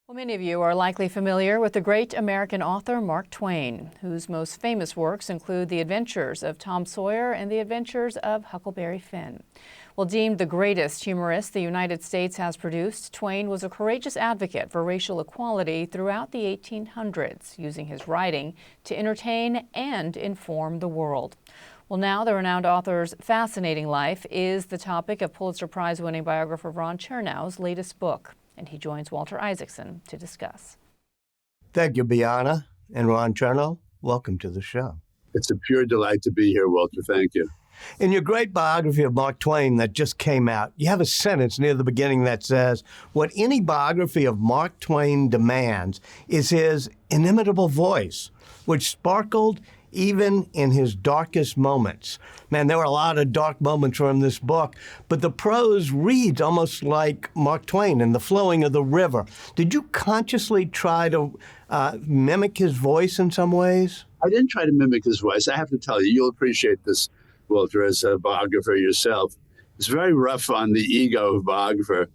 Well, many of you are likely familiar with the great American author Mark Twain, whose most famous works include The Adventures of Tom Sawyer and The Adventures of Huckleberry Finn. Well, deemed the greatest humorist the United States has produced, Twain was a courageous advocate for racial equality throughout the 1800s, using his writing to entertain and inform the world. Well, now the renowned author's fascinating life is the topic of Pulitzer Prize-winning biographer Ron Chernow's latest book, and he joins Walter Isaacson to discuss. Thank you, Biana. And Ron Chernow, welcome to the show. It's a pure delight to be here, Walter. Thank you. In your great biography of Mark Twain that just came out, you have a sentence near the beginning that says, "What any biography of Mark Twain demands is his inimitable voice, which sparkled even in his darkest moments." Man, there were a lot of dark moments from this book, but the prose reads almost like Mark Twain and the flowing of the river. Did you consciously try to mimic his voice in some ways? I didn't try to mimic his voice. I have to tell you, you'll appreciate this, Walter, as a biographer yourself. It's very rough on the ego of a biographer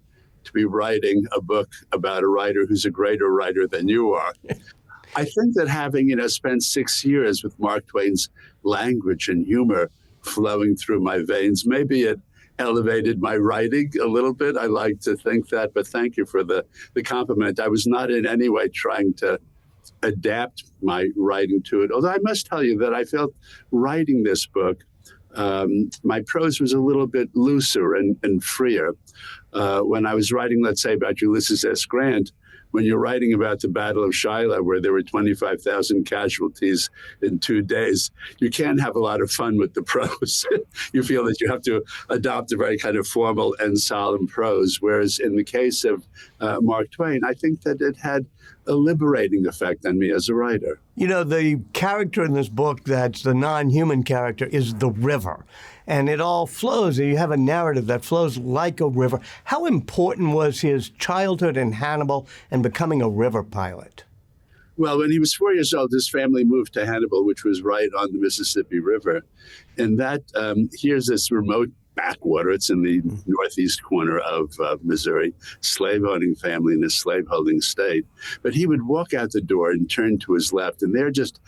to be writing a book about a writer who's a greater writer than you are. I think that having, spent 6 years with Mark Twain's language and humor flowing through my veins, maybe it elevated my writing a little bit. I like to think that, but thank you for the compliment. I was not in any way trying to adapt my writing to it. Although I must tell you that I felt writing this book, my prose was a little bit looser and freer. When I was writing, let's say, about Ulysses S. Grant, when you're writing about the Battle of Shiloh, where there were 25,000 casualties in 2 days, you can't have a lot of fun with the prose. You feel that you have to adopt a very kind of formal and solemn prose. Whereas in the case of Mark Twain, I think that it had a liberating effect on me as a writer. You know, the character in this book that's the non-human character is the river. And it all flows. You have a narrative that flows like a river. How important was his childhood in Hannibal and becoming a river pilot? Well, when he was 4 years old, his family moved to Hannibal, which was right on the Mississippi River. And that here's this remote backwater. It's in the northeast corner of Missouri, slave-owning family in a slave-holding state. But he would walk out the door and turn to his left, and there just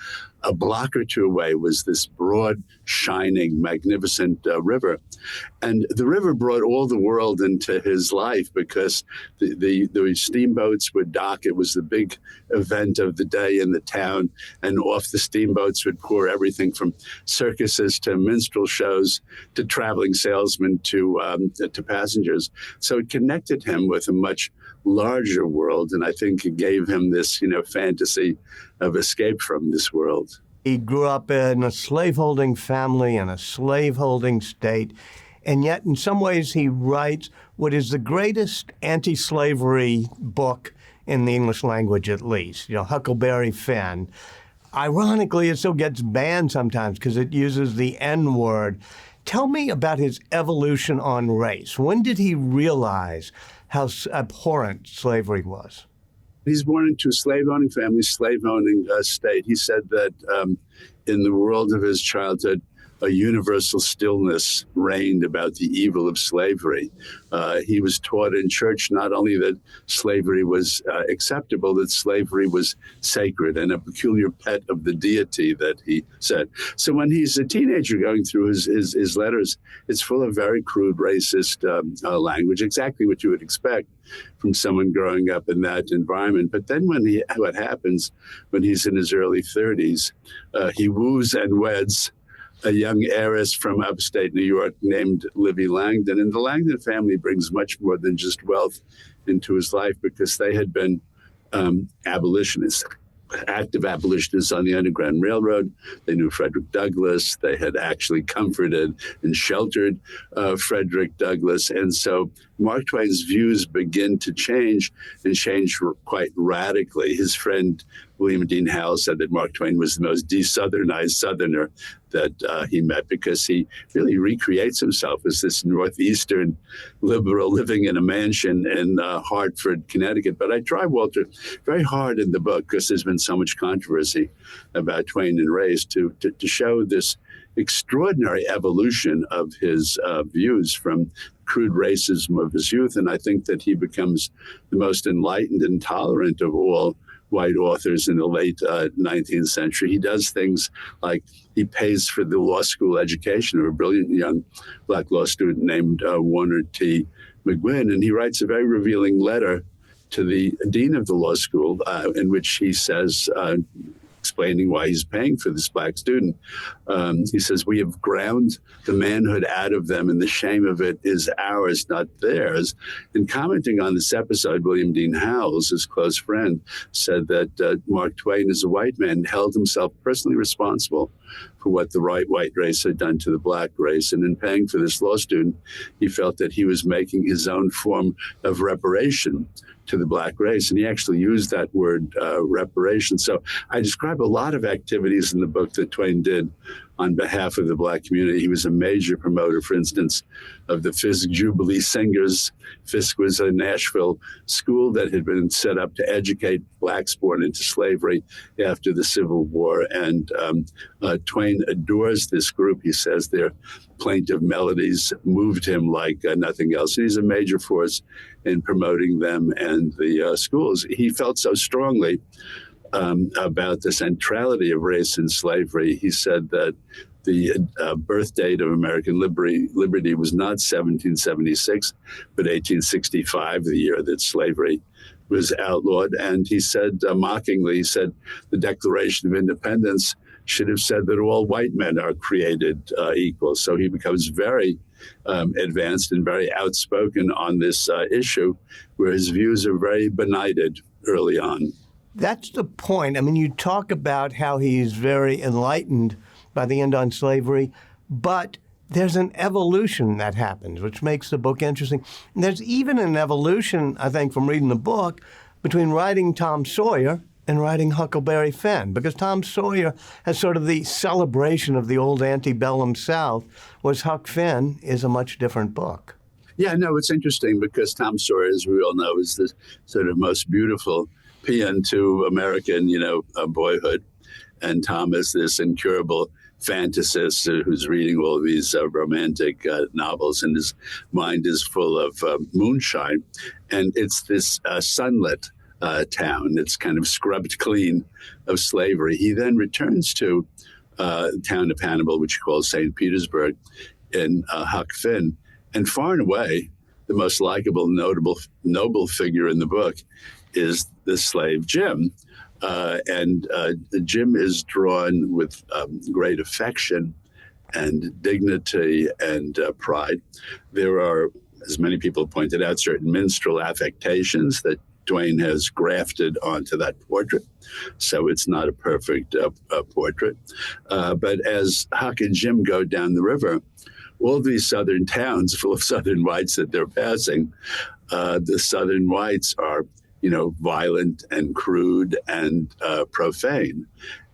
a block or two away was this broad, shining, magnificent river. And the river brought all the world into his life because the steamboats would dock. It was the big event of the day in the town. And off the steamboats would pour everything from circuses to minstrel shows to traveling salesmen to passengers. So it connected him with a much larger world. And I think it gave him this, fantasy of escape from this world. He grew up in a slaveholding family in a slaveholding state, and yet in some ways he writes what is the greatest anti-slavery book in the English language, at least, Huckleberry Finn. Ironically, it still gets banned sometimes because it uses the N-word. Tell me about his evolution on race. When did he realize how abhorrent slavery was? He's born into a slave-owning family, slave-owning state. He said that in the world of his childhood, a universal stillness reigned about the evil of slavery. He was taught in church not only that slavery was acceptable, that slavery was sacred and a peculiar pet of the deity that he said. So when he's a teenager going through his letters, it's full of very crude racist language, exactly what you would expect from someone growing up in that environment. But then what happens when he's in his early 30s, he woos and weds a young heiress from upstate New York named Livy Langdon. And the Langdon family brings much more than just wealth into his life because they had been abolitionists, active abolitionists on the Underground Railroad. They knew Frederick Douglass. They had actually comforted and sheltered Frederick Douglass. And so Mark Twain's views begin to change and change quite radically. His friend William Dean Howells said that Mark Twain was the most de-Southernized Southerner that he met because he really recreates himself as this Northeastern liberal living in a mansion in Hartford, Connecticut. But I try, Walter, very hard in the book, because there's been so much controversy about Twain and race, to show this extraordinary evolution of his views from crude racism of his youth. And I think that he becomes the most enlightened and tolerant of all white authors in the late 19th century. He does things like he pays for the law school education of a brilliant young black law student named Warner T. McGuinn. And he writes a very revealing letter to the dean of the law school in which he says, explaining why he's paying for this black student. He says, we have ground the manhood out of them and the shame of it is ours, not theirs. And commenting on this episode, William Dean Howells, his close friend, said that Mark Twain, as a white man, held himself personally responsible for what the white race had done to the black race. And in paying for this law student, he felt that he was making his own form of reparation to the black race. And he actually used that word reparation. So I describe a lot of activities in the book that Twain did on behalf of the black community. He was a major promoter, for instance, of the Fisk Jubilee Singers. Fisk was a Nashville school that had been set up to educate blacks born into slavery after the Civil War. And Twain adores this group. He says their plaintive melodies moved him like nothing else. And he's a major force in promoting them and the schools. He felt so strongly about the centrality of race in slavery. He said that the birth date of American liberty was not 1776, but 1865, the year that slavery was outlawed. And he said, mockingly, he said, the Declaration of Independence should have said that all white men are created equal. So he becomes very advanced and very outspoken on this issue, where his views are very benighted early on. That's the point. I mean, you talk about how he's very enlightened by the end on slavery, but there's an evolution that happens, which makes the book interesting. And there's even an evolution, I think, from reading the book, between writing Tom Sawyer and writing Huckleberry Finn, because Tom Sawyer has sort of the celebration of the old antebellum South, whereas Huck Finn is a much different book. Yeah, no, it's interesting because Tom Sawyer, as we all know, is the sort of most beautiful paean to American, boyhood. And Tom is this incurable fantasist who's reading all of these romantic novels, and his mind is full of moonshine. And it's this sunlit town. It's kind of scrubbed clean of slavery. He then returns to the town of Hannibal, which he calls St. Petersburg, in Huck Finn. And far and away, the most likable, noble figure in the book is the slave Jim. And Jim is drawn with great affection and dignity and pride. There are, as many people pointed out, certain minstrel affectations that Twain has grafted onto that portrait. So it's not a perfect portrait. But as Huck and Jim go down the river, all these southern towns full of southern whites that they're passing, the southern whites are violent and crude and profane.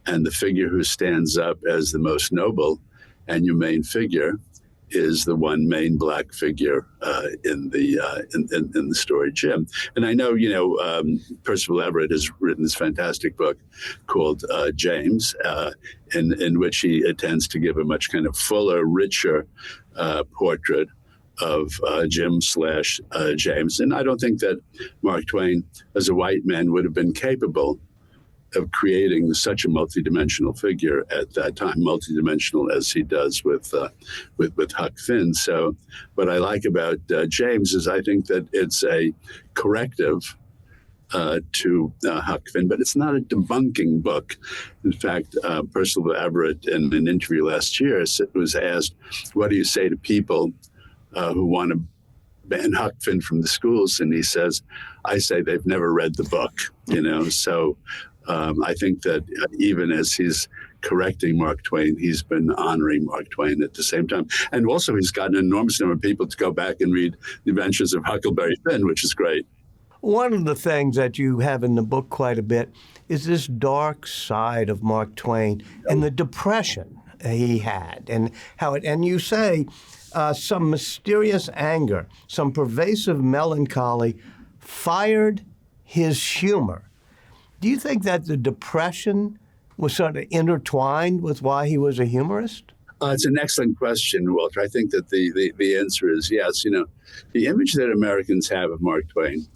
And the figure who stands up as the most noble and humane figure is the one main black figure in the story, Jim. And I know, Percival Everett has written this fantastic book called James, in which he intends to give a much kind of fuller, richer portrait of Jim/James. And I don't think that Mark Twain, as a white man, would have been capable of creating such a multidimensional figure at that time, multidimensional as he does with Huck Finn. So what I like about James is I think that it's a corrective to Huck Finn, but it's not a debunking book. In fact, Percival Everett, in an interview last year, was asked, what do you say to people who want to ban Huck Finn from the schools? And he says, I say they've never read the book, So I think that even as he's correcting Mark Twain, he's been honoring Mark Twain at the same time. And also he's got an enormous number of people to go back and read The Adventures of Huckleberry Finn, which is great. One of the things that you have in the book quite a bit is this dark side of Mark Twain and the depression he had, and how it, and you say some mysterious anger, some pervasive melancholy fired his humor. Do you think that the depression was sort of intertwined with why he was a humorist? It's an excellent question, Walter. I think that the answer is yes. You know, the image that Americans have of Mark Twain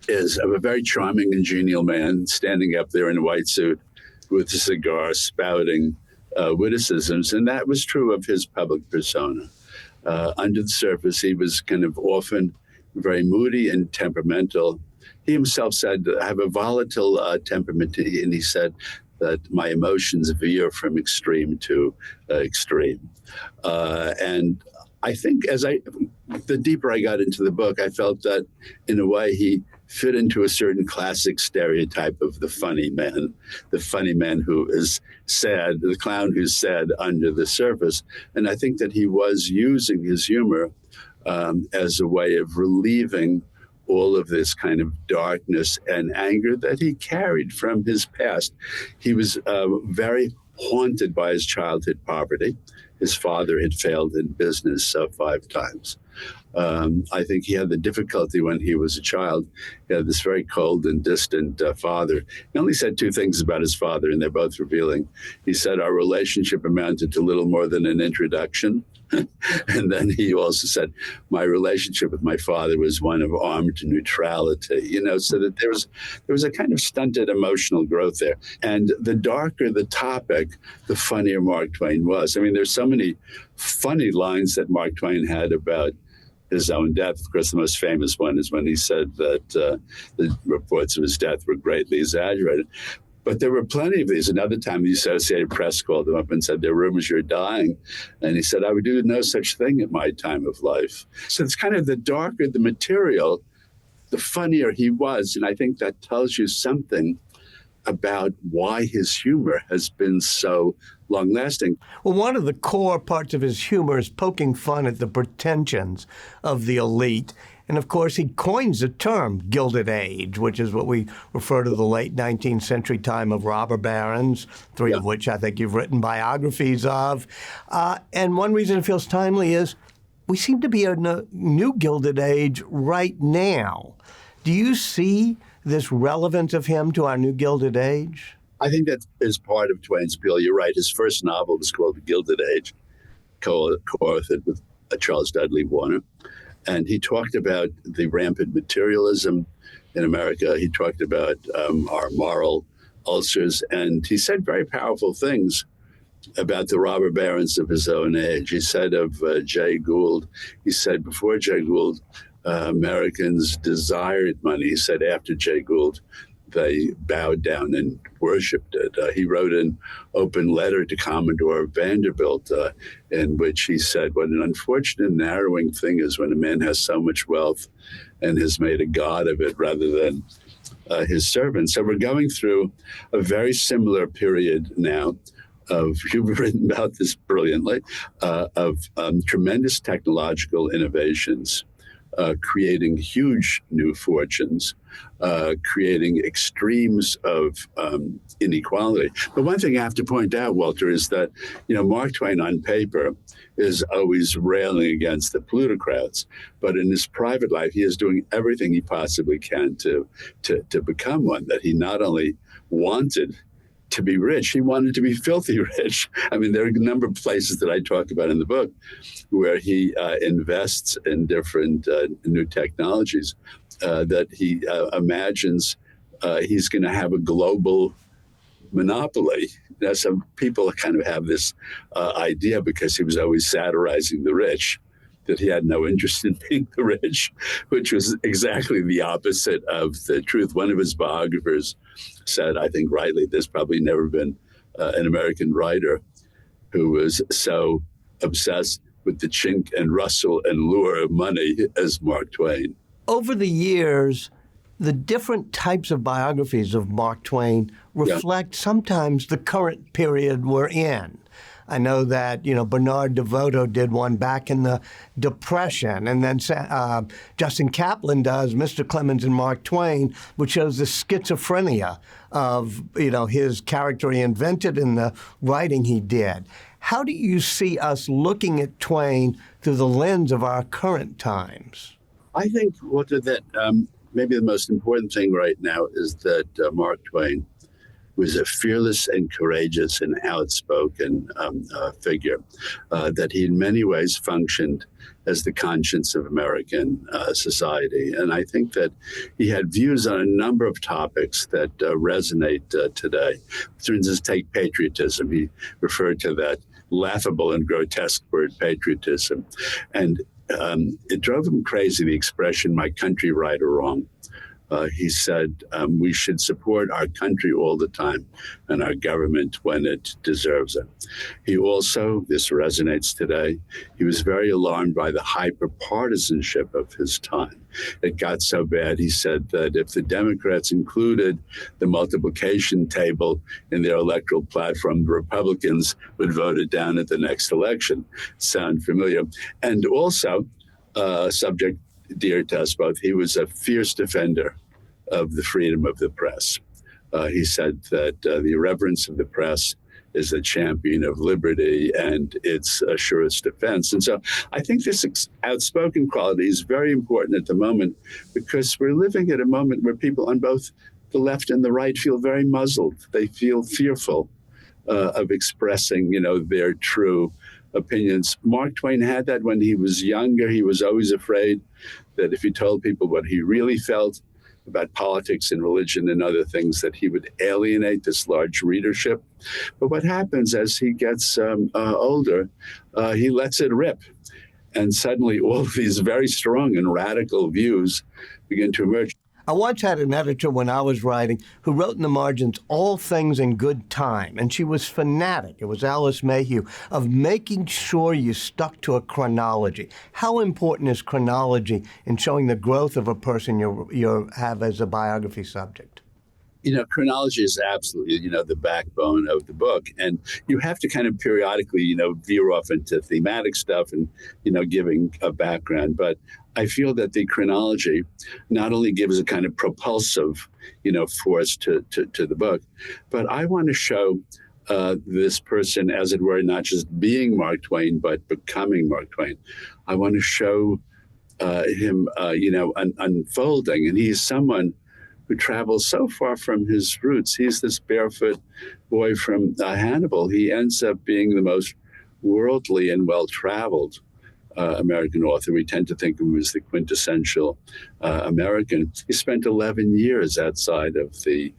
is of a very charming and genial man standing up there in a white suit with a cigar spouting witticisms. And that was true of his public persona. Under the surface, he was kind of often very moody and temperamental. He himself said, I have a volatile temperament, and he said that my emotions veer from extreme to extreme. And I think the deeper I got into the book, I felt that in a way he fit into a certain classic stereotype of the funny man who is sad, the clown who's sad under the surface. And I think that he was using his humor as a way of relieving all of this kind of darkness and anger that he carried from his past. He was very haunted by his childhood poverty. His father had failed in business 5 times. I think he had the difficulty when he was a child. He had this very cold and distant father. He only said 2 things about his father, and they're both revealing. He said our relationship amounted to little more than an introduction. And then he also said, my relationship with my father was one of armed neutrality, you know, so that there was a kind of stunted emotional growth there. And the darker the topic, the funnier Mark Twain was. I mean, there's so many funny lines that Mark Twain had about his own death. Of course, the most famous one is when he said that the reports of his death were greatly exaggerated. But there were plenty of these. Another time, the Associated Press called him up and said, there are rumors you're dying. And he said, I would do no such thing at my time of life. So it's kind of the darker the material, the funnier he was. And I think that tells you something about why his humor has been so long-lasting. Well, one of the core parts of his humor is poking fun at the pretensions of the elite. And of course, he coins the term Gilded Age, which is what we refer to the late 19th century time of robber barons, 3 of which I think you've written biographies of. And one reason it feels timely is we seem to be in a new Gilded Age right now. Do you see this relevance of him to our new Gilded Age? I think that is part of Twain's appeal. You're right. His first novel was called The Gilded Age, co-authored with Charles Dudley Warner. And he talked about the rampant materialism in America. He talked about our moral ulcers. And he said very powerful things about the robber barons of his own age. He said of Jay Gould, he said before Jay Gould, Americans desired money. He said after Jay Gould, they bowed down and worshipped it. He wrote an open letter to Commodore Vanderbilt in which he said, what an unfortunate narrowing thing is when a man has so much wealth and has made a god of it rather than his servant. So we're going through a very similar period now of, you've written about this brilliantly, of tremendous technological innovations, creating huge new fortunes, creating extremes of inequality. But one thing I have to point out, Walter, is that, you know, Mark Twain on paper is always railing against the plutocrats, but in his private life, he is doing everything he possibly can to become one, that he not only wanted to be rich, he wanted to be filthy rich. I mean, there are a number of places that I talk about in the book where he invests in different new technologies that he imagines he's going to have a global monopoly. Now, some people kind of have this idea because he was always satirizing the rich, that he had no interest in being the rich, which was exactly the opposite of the truth. One of his biographers said, I think rightly, there's probably never been an American writer who was so obsessed with the chink and rustle and lure of money as Mark Twain. Over the years, the different types of biographies of Mark Twain reflect sometimes the current period we're in. I know that, you know, Bernard DeVoto did one back in the Depression, and then Justin Kaplan does Mr. Clemens and Mark Twain, which shows the schizophrenia of, you know, his character he invented and the writing he did. How do you see us looking at Twain through the lens of our current times? I think, Walter, that maybe the most important thing right now is that Mark Twain was a fearless and courageous and outspoken figure, that he in many ways functioned as the conscience of American society. And I think that he had views on a number of topics that resonate today. For instance, take patriotism. He referred to that laughable and grotesque word, patriotism. And it drove him crazy, the expression, my country right or wrong. He said we should support our country all the time and our government when it deserves it. He also, this resonates today, he was very alarmed by the hyper-partisanship of his time. It got so bad, he said, that if the Democrats included the multiplication table in their electoral platform, the Republicans would vote it down at the next election. Sound familiar? And also, subject dear to us both, he was a fierce defender of the freedom of the press. He said that the irreverence of the press is a champion of liberty and its surest defense. And so I think this outspoken quality is very important at the moment, because we're living at a moment where people on both the left and the right feel very muzzled. They feel fearful of expressing, their true opinions. Mark Twain had that when he was younger. He was always afraid that if he told people what he really felt about politics and religion and other things, that he would alienate this large readership. But what happens as he gets older, he lets it rip. And suddenly all of these very strong and radical views begin to emerge. I once had an editor when I was writing who wrote in the margins, all things in good time. And she was fanatic, it was Alice Mayhew, of making sure you stuck to a chronology. How important is chronology in showing the growth of a person you have as a biography subject? Chronology is absolutely, the backbone of the book. And you have to kind of periodically, veer off into thematic stuff and, giving a background. But I feel that the chronology not only gives a kind of propulsive, force to the book, but I want to show this person, as it were, not just being Mark Twain, but becoming Mark Twain. I want to show him, unfolding. And he's someone who travels so far from his roots. He's this barefoot boy from Hannibal. He ends up being the most worldly and well-traveled American author. We tend to think of him as the quintessential American. He spent 11 years outside of the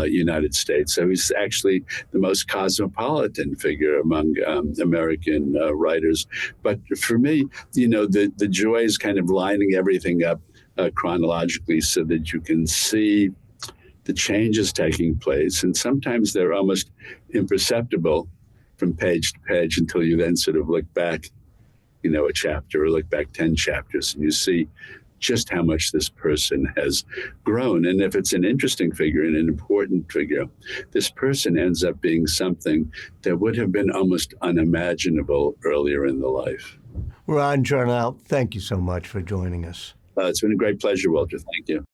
United States. So he's actually the most cosmopolitan figure among American writers. But for me, the joy is kind of lining everything up chronologically so that you can see the changes taking place. And sometimes they're almost imperceptible from page to page until you then sort of look back, a chapter or look back 10 chapters and you see just how much this person has grown. And if it's an interesting figure and an important figure, this person ends up being something that would have been almost unimaginable earlier in the life. Ron Chernow, thank you so much for joining us. It's been a great pleasure, Walter. Thank you.